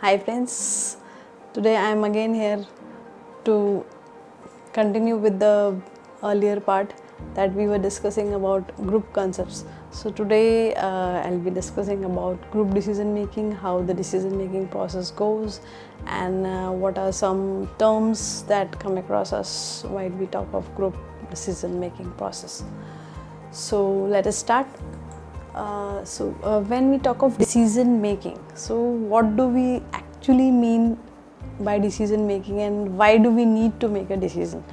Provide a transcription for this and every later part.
Hi friends, today I am again here to continue with the earlier part that we were discussing about group concepts. So today I'll be discussing about group decision making, how the decision making process goes, and what are some terms that come across us while we talk of group decision making process. So let us start. When we talk of decision making, so what do we actually mean by decision making and why do we need to make a decision?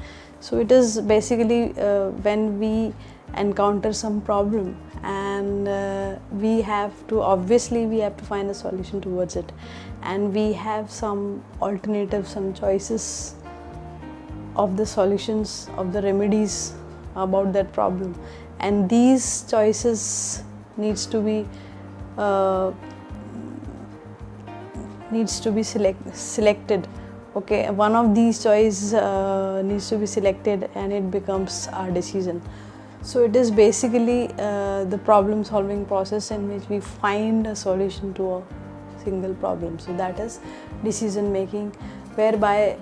So it is basically when we encounter some problem and we have to find a solution towards it, and we have some alternatives, some choices of the solutions, of the remedies about that problem, and these choices needs to be selected. Okay, one of these choices needs to be selected and it becomes our decision. So it is basically the problem solving process in which we find a solution to a single problem. So that is decision making, whereby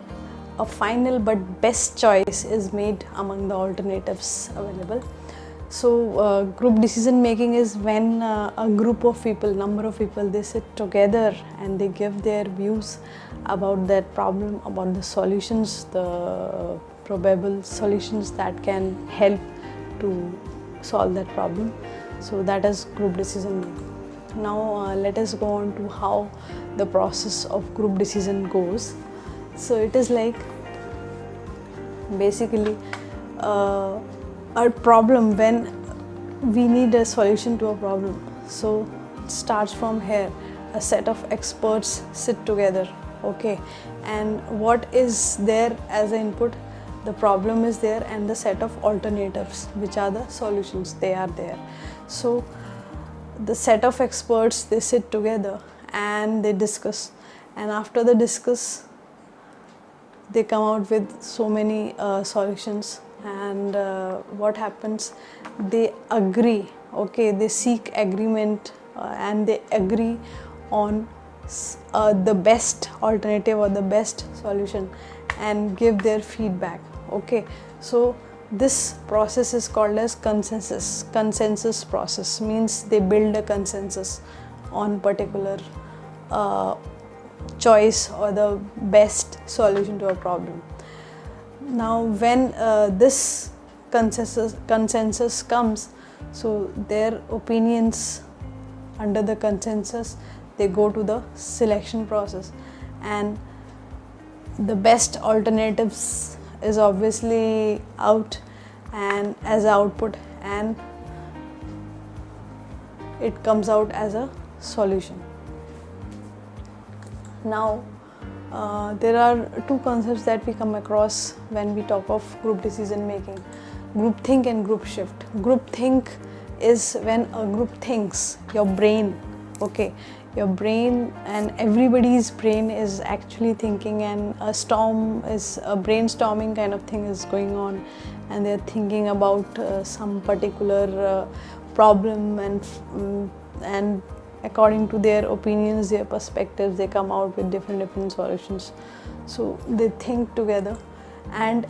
a final but best choice is made among the alternatives available. So group decision making is when a group of people, number of people, they sit together and they give their views about that problem, about the solutions, the probable solutions that can help to solve that problem. So that is group decision making. Now let us go on to how the process of group decision goes. So it is like basically a problem, when we need a solution to a problem. So it starts from here. A set of experts sit together, okay, and what is there as an input? The problem is there and the set of alternatives, which are the solutions, they are there. So the set of experts, they sit together and they discuss, and after the discuss they come out with so many solutions. And what happens, they agree, okay, they seek agreement and they agree on the best alternative or the best solution and give their feedback, okay. So this process is called as consensus process, means they build a consensus on particular choice or the best solution to a problem. Now when this consensus comes, so their opinions under the consensus, they go to the selection process, and the best alternatives is obviously out and as output, and it comes out as a solution. Now there are two concepts that we come across when we talk of group decision making: groupthink and group shift. Groupthink is when a group thinks, your brain, okay, your brain and everybody's brain is actually thinking, and a brainstorming kind of thing is going on, and they're thinking about some particular problem, and according to their opinions, their perspectives, they come out with different solutions. So they think together. And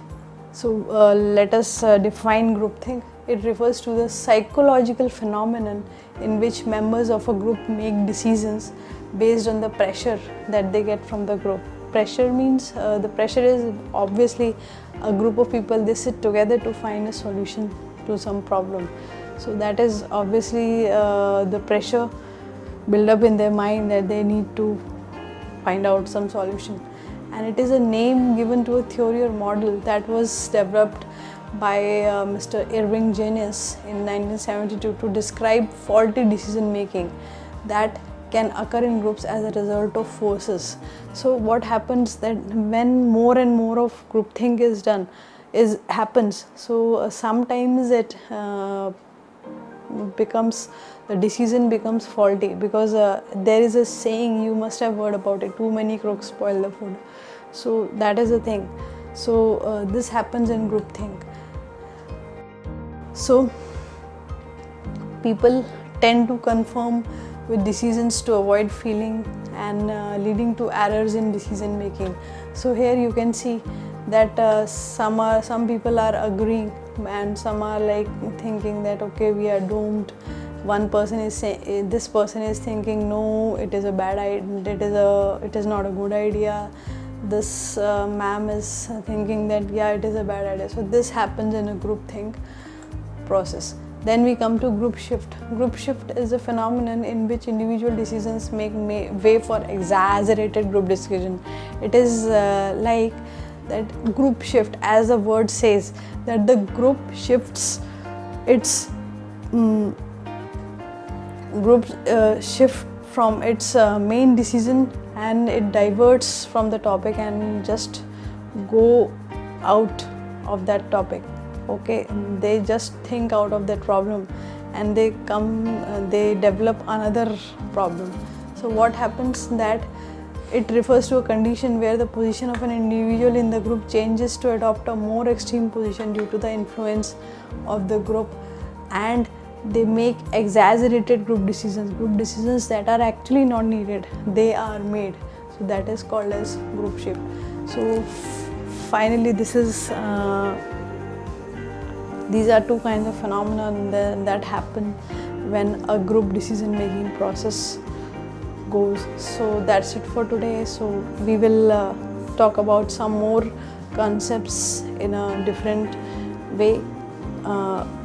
so let us define groupthink. It refers to the psychological phenomenon in which members of a group make decisions based on the pressure that they get from the group. Pressure means the pressure is obviously a group of people, they sit together to find a solution to some problem. So that is obviously the pressure build up in their mind that they need to find out some solution. And it is a name given to a theory or model that was developed by Mr. Irving Janis in 1972 to describe faulty decision making that can occur in groups as a result of forces. So what happens that when more and more of groupthink happens, so sometimes it the decision becomes faulty, because there is a saying, you must have heard about it, too many cooks spoil the food. So that is the thing. So this happens in groupthink. So people tend to confirm with decisions to avoid feeling and leading to errors in decision making. So here you can see that some people are agreeing and some are like thinking that okay, we are doomed. One person is saying, this person is thinking no, it is a bad idea, it is not a good idea. This ma'am is thinking that yeah, it is a bad idea. So this happens in a group think process. Then we come to group shift. Group shift is a phenomenon in which individual decisions make way for exaggerated group decision. It is like that group shift, as the word says, that the group shifts its shift from its main decision, and it diverts from the topic and just go out of that topic. Okay, they just think out of that problem and they develop another problem. So what happens that it refers to a condition where the position of an individual in the group changes to adopt a more extreme position due to the influence of the group, and they make exaggerated group decisions that are actually not needed, they are made. So that is called as group shift. So finally, these are two kinds of phenomena that happen when a group decision making process goes. So that's it for today. So we will talk about some more concepts in a different way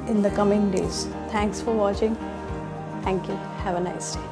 in the coming days. Thanks for watching. Thank you. Have a nice day.